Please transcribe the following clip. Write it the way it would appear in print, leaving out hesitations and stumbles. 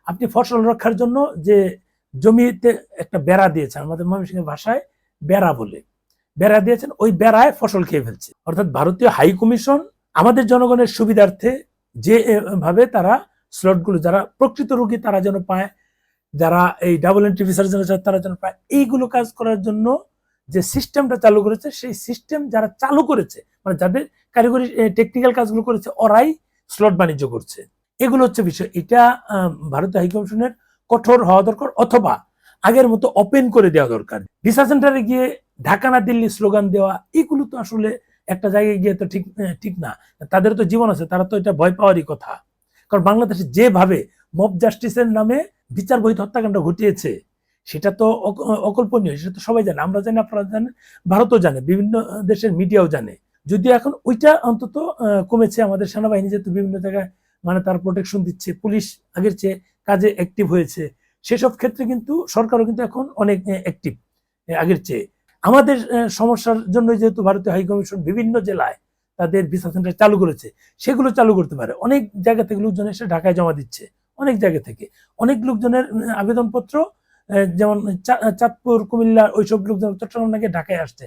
আপনি ফসল রক্ষার জন্য যে জমিতে একটা বেড়া দিয়েছেন, আমাদের ময়মনসিংহের ভাষায় বেড়া বলে, বেড়া দিয়েছেন, ওই বেড়ায় ফসল খেয়ে ফেলছে। অর্থাৎ ভারতীয় হাই কমিশন আমাদের জনগণের সুবিধার্থে যে ভাবে তারা স্লটগুলো, যারা প্রকৃত রোগী তারা যেন পায়, যারা এই ডাবল এন্ট্রি ভিসার জন্য তারা যেন পায়, এইগুলো কাজ করার জন্য যে সিস্টেমটা চালু করেছে, সেই সিস্টেম যারা চালু করেছে, মানে যাদের কারিগরি টেকনিক্যাল কাজগুলো করেছে, ওরাই স্লট বাণিজ্য করছে। এগুলো হচ্ছে বিষয়। এটা ভারতীয় হাইকমিশনের কঠোর হওয়া দরকার, অথবা আগের মতো ওপেন করে দেওয়া দরকার। ভিসা সেন্টারে গিয়ে ঢাকা না দিল্লি স্লোগান দেওয়া, এগুলো তো আসলে একটা জায়গায় গিয়ে তো ঠিক না। তাদের তো জীবন আছে, তারা তো এটা ভয় পাওয়ারই কথা। কারণ বাংলাদেশে যেভাবে মব জাস্টিসের নামে বিচার বহির্ভূত হত্যাকাণ্ড ঘটিয়েছে, সেটা তো অকল্পনীয়। সেটা তো সবাই জানে, আমরা জানি, আপনারা জানেন, ভারতও জানে, বিভিন্ন দেশের মিডিয়াও জানে। যদিও এখন ওইটা অন্তত কমেছে। আমাদের সেনাবাহিনী যেহেতু বিভিন্ন জায়গায় মানে তার প্রোটেকশন দিচ্ছে, পুলিশ আগের চেয়ে কাজে অ্যাক্টিভ হয়েছে, সেসব ক্ষেত্রে কিন্তু সরকারও কিন্তু এখন অনেক অ্যাক্টিভ আগের চেয়ে। আমাদের সমস্যার জন্য যেহেতু ভারতীয় হাইকমিশন বিভিন্ন জেলায় তাদের ভিসা সেন্টার চালু করেছে, সেগুলো চালু করতে পারে। অনেক জায়গা থেকে লোকজন এসে ঢাকায় জমা দিচ্ছে, অনেক জায়গা থেকে অনেক লোকজনের আবেদনপত্র, যেমন চাঁদপুর, কুমিল্লা, ওইসব লোকজন চট্টগ্রাম নাকি ঢাকায় আসছে,